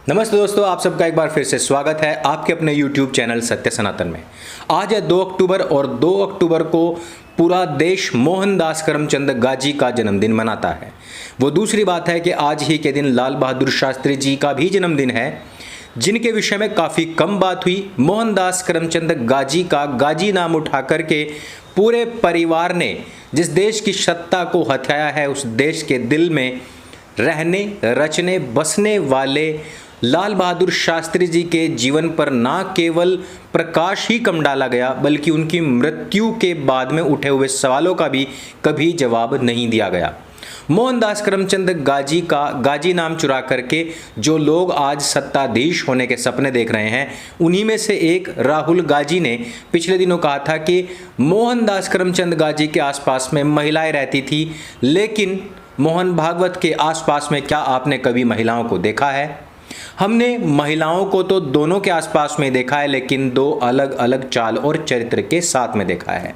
नमस्ते दोस्तों, आप सबका एक बार फिर से स्वागत है आपके अपने YouTube चैनल सत्य सनातन में। आज है 2 अक्टूबर और 2 अक्टूबर को पूरा देश मोहनदास करमचंद गांधी का जन्मदिन मनाता है। वो दूसरी बात है कि आज ही के दिन लाल बहादुर शास्त्री जी का भी जन्मदिन है, जिनके विषय में काफ़ी कम बात हुई। मोहनदास करमचंद गांधी का गांधी नाम उठा करके पूरे परिवार ने जिस देश की सत्ता को हथियाया है, उस देश के दिल में रहने रचने बसने वाले लाल बहादुर शास्त्री जी के जीवन पर ना केवल प्रकाश ही कम डाला गया, बल्कि उनकी मृत्यु के बाद में उठे हुए सवालों का भी कभी जवाब नहीं दिया गया। मोहनदास करमचंद गांधी का गांधी नाम चुरा करके जो लोग आज सत्ताधीश होने के सपने देख रहे हैं, उन्हीं में से एक राहुल गांधी ने पिछले दिनों कहा था कि मोहनदास करमचंद गांधी के आसपास में महिलाएं रहती थी, लेकिन मोहन भागवत के आसपास में क्या आपने कभी महिलाओं को देखा है? हमने महिलाओं को तो दोनों के आसपास में देखा है, लेकिन दो अलग अलग चाल और चरित्र के साथ में देखा है।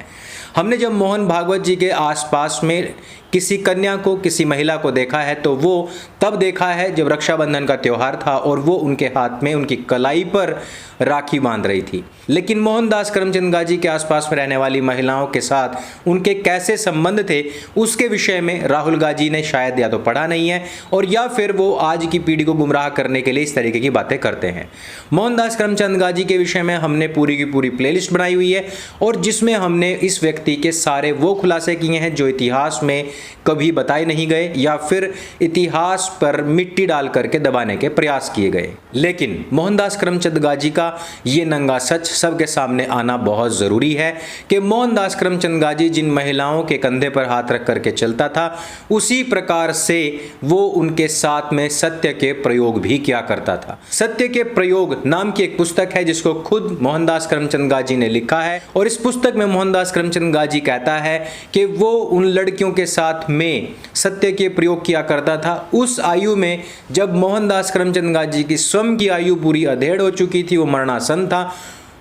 हमने जब मोहन भागवत जी के आसपास में किसी कन्या को, किसी महिला को देखा है, तो वो तब देखा है जब रक्षाबंधन का त्यौहार था और वो उनके हाथ में उनकी कलाई पर राखी बांध रही थी। लेकिन मोहनदास करमचंद गांधी के आसपास में रहने वाली महिलाओं के साथ उनके कैसे संबंध थे, उसके विषय में राहुल गांधी ने शायद या तो पढ़ा नहीं है, और या फिर वो आज की पीढ़ी को गुमराह करने के लिए इस तरीके की बातें करते हैं। मोहनदास करमचंद गांधी के विषय में हमने पूरी की पूरी प्लेलिस्ट बनाई हुई है, और जिसमें हमने इस व्यक्ति के सारे वो खुलासे किए हैं जो इतिहास में कभी बताए नहीं गए या फिर इतिहास पर मिट्टी डाल करके दबाने के प्रयास किए गए। लेकिन मोहनदास करमचंद गांधी का ये नंगा सच सबके सामने आना बहुत जरूरी है कि मोहनदास करमचंद गांधी जिन महिलाओं के कंधे पर हाथ रख करके चलता था, उसी प्रकार से वो उनके साथ में सत्य के प्रयोग भी किया करता था। सत्य के प्रयोग नाम की एक पुस्तक है जिसको खुद मोहनदास करमचंद गांधी ने लिखा है, और इस पुस्तक में मोहनदास करमचंद गांधी कहता है कि वो उन लड़कियों के साथ में सत्य के प्रयोग किया करता था उस आयु में जब मोहनदास करमचंद गांधी की स्वयं की आयु पूरी अधेड़ हो चुकी थी, वो मरणासन था,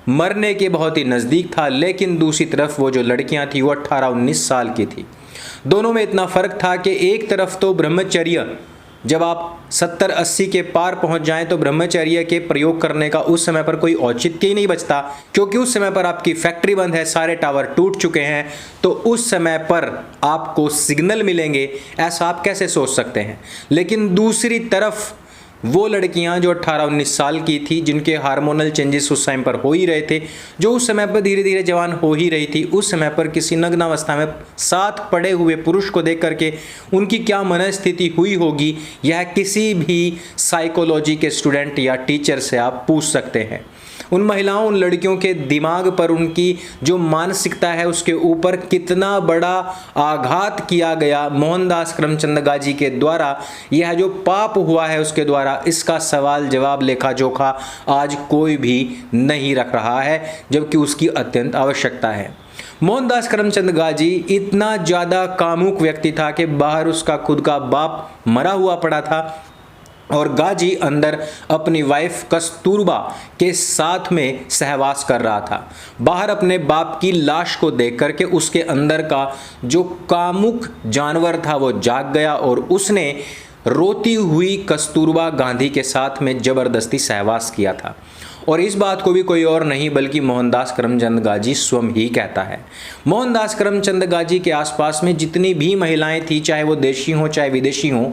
मरने के बहुत ही नजदीक था। लेकिन दूसरी तरफ वो जो लड़कियां थी वो 18-19 साल की थी। दोनों में इतना फर्क था कि एक तरफ तो ब्रह्मचर्य, जब आप 70-80 के पार पहुंच जाएं तो ब्रह्मचर्य के प्रयोग करने का उस समय पर कोई औचित्य ही नहीं बचता, क्योंकि उस समय पर आपकी फैक्ट्री बंद है, सारे टावर टूट चुके हैं, तो उस समय पर आपको सिग्नल मिलेंगे, ऐसा आप कैसे सोच सकते हैं। लेकिन दूसरी तरफ वो लड़कियां जो 18-19 साल की थी, जिनके हार्मोनल चेंजेस उस टाइम पर हो ही रहे थे, जो उस समय पर धीरे धीरे जवान हो ही रही थी, उस समय पर किसी नग्नावस्था में साथ पड़े हुए पुरुष को देख करके उनकी क्या मनस्थिति हुई होगी, यह किसी भी साइकोलॉजी के स्टूडेंट या टीचर से आप पूछ सकते हैं। उन महिलाओं, उन लड़कियों के दिमाग पर, उनकी जो मानसिकता है उसके ऊपर कितना बड़ा आघात किया गया मोहनदास करमचंद गांधी के द्वारा, यह जो पाप हुआ है उसके द्वारा, इसका सवाल जवाब लेखा जोखा आज कोई भी नहीं रख रहा है, जबकि उसकी अत्यंत आवश्यकता है। मोहनदास करमचंद गांधी इतना ज़्यादा कामुक व्यक्ति था कि बाहर उसका खुद का बाप मरा हुआ पड़ा था, और गांधी अंदर अपनी वाइफ कस्तूरबा के साथ में सहवास कर रहा था। बाहर अपने बाप की लाश को देख करके उसके अंदर का जो कामुक जानवर था वो जाग गया, और उसने रोती हुई कस्तूरबा गांधी के साथ में जबरदस्ती सहवास किया था। और इस बात को भी कोई और नहीं बल्कि मोहनदास करमचंद गांधी स्वयं ही कहता है। मोहनदास करमचंद गांधी के आसपास में जितनी भी महिलाएं थी, चाहे वो देशी हों चाहे विदेशी हों,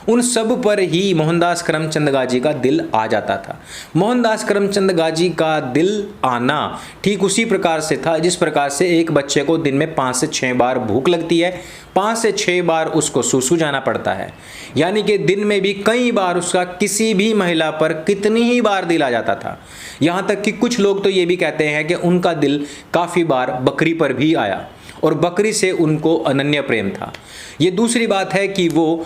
उन सब पर ही मोहनदास करमचंद गांधी का दिल आ जाता था। मोहनदास करमचंद गांधी का दिल आना ठीक उसी प्रकार से था जिस प्रकार से एक बच्चे को दिन में 5 से 6 बार भूख लगती है, 5 से 6 बार उसको सूसू जाना पड़ता है, यानी कि दिन में भी कई बार उसका किसी भी महिला पर कितनी ही बार दिल आ जाता था। यहाँ तक कि कुछ लोग तो ये भी कहते हैं कि उनका दिल काफ़ी बार बकरी पर भी आया, और बकरी से उनको अनन्य प्रेम था। ये दूसरी बात है कि वो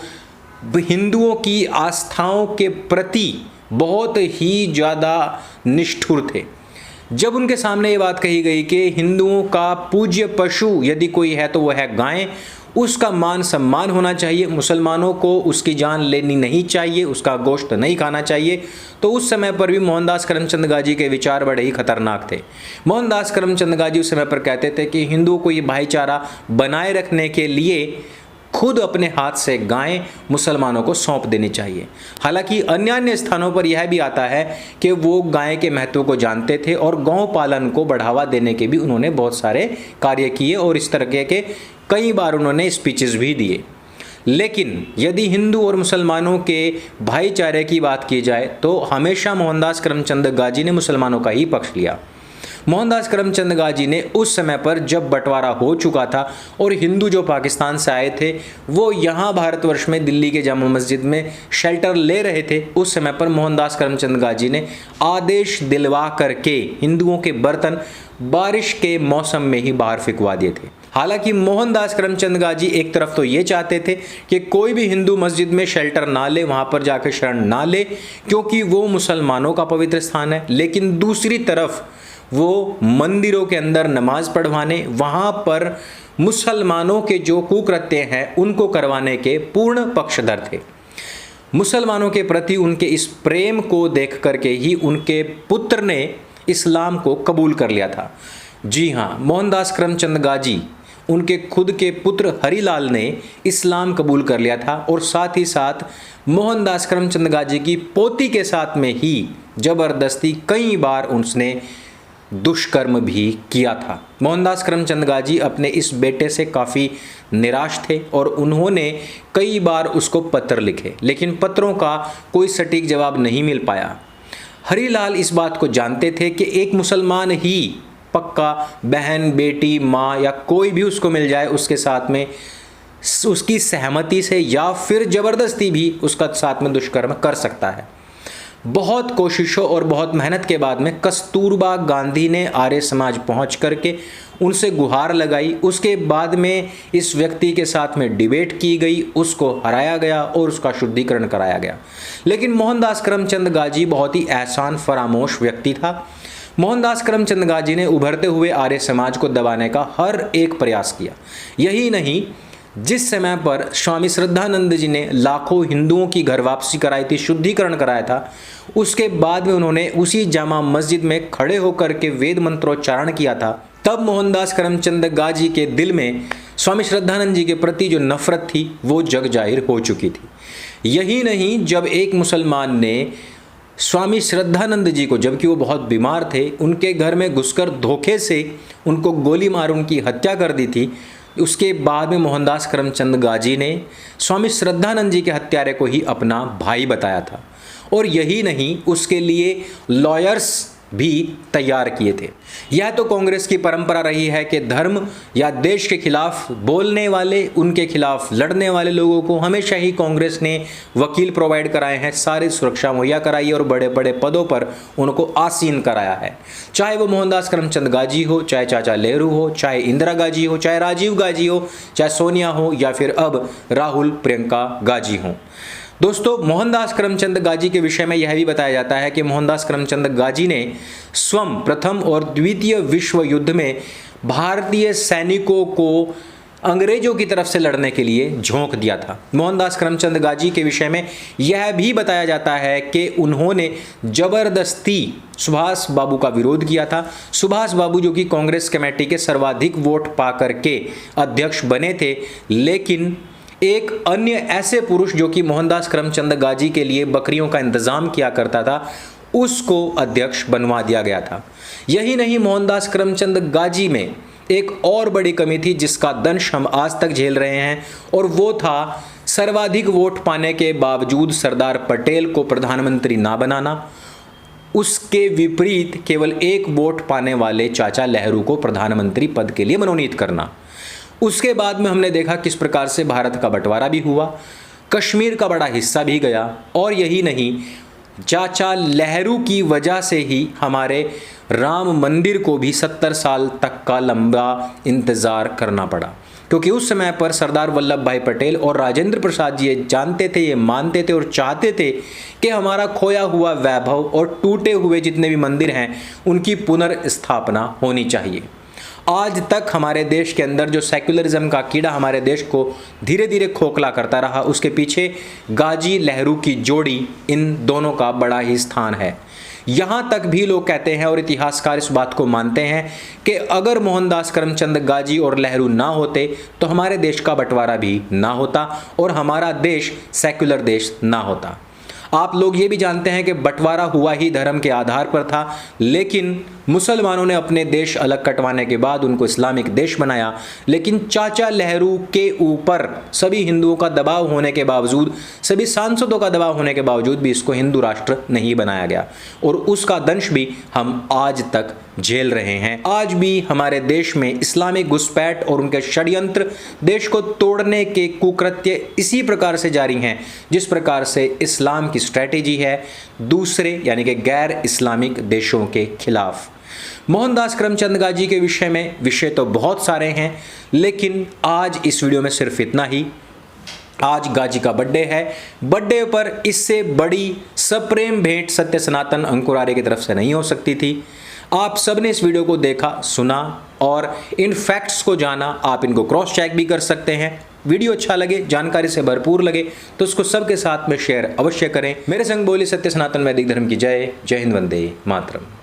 हिंदुओं की आस्थाओं के प्रति बहुत ही ज़्यादा निष्ठुर थे। जब उनके सामने ये बात कही गई कि हिंदुओं का पूज्य पशु यदि कोई है तो वह है गाय, उसका मान सम्मान होना चाहिए, मुसलमानों को उसकी जान लेनी नहीं चाहिए, उसका गोश्त नहीं खाना चाहिए, तो उस समय पर भी मोहनदास करमचंद गांधी के विचार बड़े ही खतरनाक थे। मोहनदास करमचंद गांधी उस समय पर कहते थे कि हिंदुओं को ये भाईचारा बनाए रखने के लिए खुद अपने हाथ से गायें मुसलमानों को सौंप देनी चाहिए। हालांकि अन्य स्थानों पर यह भी आता है कि वो गाय के महत्व को जानते थे और गौ पालन को बढ़ावा देने के भी उन्होंने बहुत सारे कार्य किए और इस तरह के कई बार उन्होंने स्पीचेस भी दिए। लेकिन यदि हिंदू और मुसलमानों के भाईचारे की बात की जाए तो हमेशा मोहनदास करमचंद गाजी ने मुसलमानों का ही पक्ष लिया। मोहनदास करमचंद गाजी ने उस समय पर जब बंटवारा हो चुका था और हिंदू जो पाकिस्तान से आए थे वो यहाँ भारतवर्ष में दिल्ली के जामा मस्जिद में शेल्टर ले रहे थे, उस समय पर मोहनदास करमचंद गाजी ने आदेश दिलवा करके हिंदुओं के बर्तन बारिश के मौसम में ही बाहर फिकवा दिए थे। हालांकि मोहनदास करमचंद गाजी एक तरफ तो ये चाहते थे कि कोई भी हिंदू मस्जिद में शेल्टर ना ले, वहाँ पर जाकर शरण ना ले, क्योंकि वो मुसलमानों का पवित्र स्थान है। लेकिन दूसरी तरफ वो मंदिरों के अंदर नमाज पढ़वाने, वहाँ पर मुसलमानों के जो कुकृत्य हैं उनको करवाने के पूर्ण पक्षधर थे। मुसलमानों के प्रति उनके इस प्रेम को देख करके ही उनके पुत्र ने इस्लाम को कबूल कर लिया था। जी हाँ, मोहनदास करमचंद गाजी, उनके खुद के पुत्र हरिलाल ने इस्लाम कबूल कर लिया था और साथ ही साथ मोहनदास करमचंद गाजी की पोती के साथ में ही जबरदस्ती कई बार उसने दुष्कर्म भी किया था। मोहनदास करमचंद गाजी अपने इस बेटे से काफ़ी निराश थे और उन्होंने कई बार उसको पत्र लिखे, लेकिन पत्रों का कोई सटीक जवाब नहीं मिल पाया। हरिलाल इस बात को जानते थे कि एक मुसलमान ही पक्का बहन, बेटी, माँ या कोई भी उसको मिल जाए उसके साथ में उसकी सहमति से या फिर ज़बरदस्ती भी उसका साथ में दुष्कर्म कर सकता है। बहुत कोशिशों और बहुत मेहनत के बाद में कस्तूरबा गांधी ने आर्य समाज पहुंच करके उनसे गुहार लगाई। उसके बाद में इस व्यक्ति के साथ में डिबेट की गई, उसको हराया गया और उसका शुद्धिकरण कराया गया। लेकिन मोहनदास करमचंद गाजी बहुत ही एहसान फरामोश व्यक्ति था। मोहनदास करमचंद गाजी ने उभरते हुए आर्य समाज को दबाने का हर एक प्रयास किया। यही नहीं, जिस समय पर स्वामी श्रद्धानंद जी ने लाखों हिंदुओं की घर वापसी कराई थी, शुद्धिकरण कराया था, उसके बाद में उन्होंने उसी जामा मस्जिद में खड़े होकर के वेद मंत्रोच्चारण किया था। तब मोहनदास करमचंद गाजी के दिल में स्वामी श्रद्धानंद जी के प्रति जो नफरत थी वो जग जाहिर हो चुकी थी। यही नहीं, जब एक मुसलमान ने स्वामी श्रद्धानंद जी को, जबकि वो बहुत बीमार थे, उनके घर में घुसकर धोखे से उनको गोली मार उनकी हत्या कर दी थी, उसके बाद में मोहनदास करमचंद गाजी ने स्वामी श्रद्धानंद जी के हत्यारे को ही अपना भाई बताया था। और यही नहीं, उसके लिए लॉयर्स भी तैयार किए थे। यह तो कांग्रेस की परंपरा रही है कि धर्म या देश के खिलाफ बोलने वाले, उनके खिलाफ लड़ने वाले लोगों को हमेशा ही कांग्रेस ने वकील प्रोवाइड कराए हैं, सारी सुरक्षा मुहैया कराई और बड़े बड़े पदों पर उनको आसीन कराया है। चाहे वो मोहनदास करमचंद गाजी हो, चाहे चाचा नेहरू हो, चाहे इंदिरा गाजी हो, चाहे राजीव गाजी हो, चाहे सोनिया हो या फिर अब राहुल प्रियंका गाजी हो। दोस्तों, मोहनदास करमचंद गाजी के विषय में यह भी बताया जाता है कि मोहनदास करमचंद गाजी ने स्वयं प्रथम और द्वितीय विश्व युद्ध में भारतीय सैनिकों को अंग्रेजों की तरफ से लड़ने के लिए झोंक दिया था। मोहनदास करमचंद गाजी के विषय में यह भी बताया जाता है कि उन्होंने जबरदस्ती सुभाष बाबू का विरोध किया था। सुभाष बाबू जो कि कांग्रेस कमेटी के सर्वाधिक वोट पा करके अध्यक्ष बने थे, लेकिन एक अन्य ऐसे पुरुष जो कि मोहनदास करमचंद गाजी के लिए बकरियों का इंतजाम किया करता था, उसको अध्यक्ष बनवा दिया गया था। यही नहीं, मोहनदास करमचंद गाजी में एक और बड़ी कमी थी जिसका दंश हम आज तक झेल रहे हैं, और वो था सर्वाधिक वोट पाने के बावजूद सरदार पटेल को प्रधानमंत्री ना बनाना, उसके विपरीत केवल एक वोट पाने वाले चाचा नेहरू को प्रधानमंत्री पद के लिए मनोनीत करना। उसके बाद में हमने देखा किस प्रकार से भारत का बंटवारा भी हुआ, कश्मीर का बड़ा हिस्सा भी गया, और यही नहीं, चाचा नेहरू की वजह से ही हमारे राम मंदिर को भी 70 साल तक का लंबा इंतज़ार करना पड़ा, क्योंकि उस समय पर सरदार वल्लभ भाई पटेल और राजेंद्र प्रसाद जी ये जानते थे, ये मानते थे और चाहते थे कि हमारा खोया हुआ वैभव और टूटे हुए जितने भी मंदिर हैं उनकी पुनर्स्थापना होनी चाहिए। आज तक हमारे देश के अंदर जो सेक्युलरिज्म का कीड़ा हमारे देश को धीरे धीरे खोखला करता रहा, उसके पीछे गाजी नेहरू की जोड़ी, इन दोनों का बड़ा ही स्थान है। यहां तक भी लोग कहते हैं और इतिहासकार इस बात को मानते हैं कि अगर मोहनदास करमचंद गाजी और नेहरू ना होते तो हमारे देश का बंटवारा भी ना होता और हमारा देश सेक्युलर देश ना होता। आप लोग ये भी जानते हैं कि बंटवारा हुआ ही धर्म के आधार पर था, लेकिन मुसलमानों ने अपने देश अलग कटवाने के बाद उनको इस्लामिक देश बनाया। लेकिन चाचा नेहरू के ऊपर सभी हिंदुओं का दबाव होने के बावजूद, सभी सांसदों का दबाव होने के बावजूद भी इसको हिंदू राष्ट्र नहीं बनाया गया और उसका दंश भी हम आज तक झेल रहे हैं। आज भी हमारे देश में इस्लामिक घुसपैठ और उनके षड्यंत्र देश को तोड़ने के कुकृत्य इसी प्रकार से जारी हैं जिस प्रकार से इस्लाम की स्ट्रैटेजी है दूसरे यानी कि गैर इस्लामिक देशों के खिलाफ। मोहनदास करमचंद गाजी के विषय में विषय तो बहुत सारे हैं, लेकिन आज इस वीडियो में सिर्फ इतना ही। आज गाजी का बर्थडे है। बर्थडे पर इससे बड़ी सप्रेम भेंट सत्य सनातन अंकुर आर्य की तरफ से नहीं हो सकती थी। आप सबने इस वीडियो को देखा, सुना और इन फैक्ट्स को जाना। आप इनको क्रॉस चेक भी कर सकते हैं। वीडियो अच्छा लगे, जानकारी से भरपूर लगे तो उसको सबके साथ में शेयर अवश्य करें। मेरे संग बोली सत्य सनातन वैदिक धर्म की जय। जय हिंद, वंदे मातरम।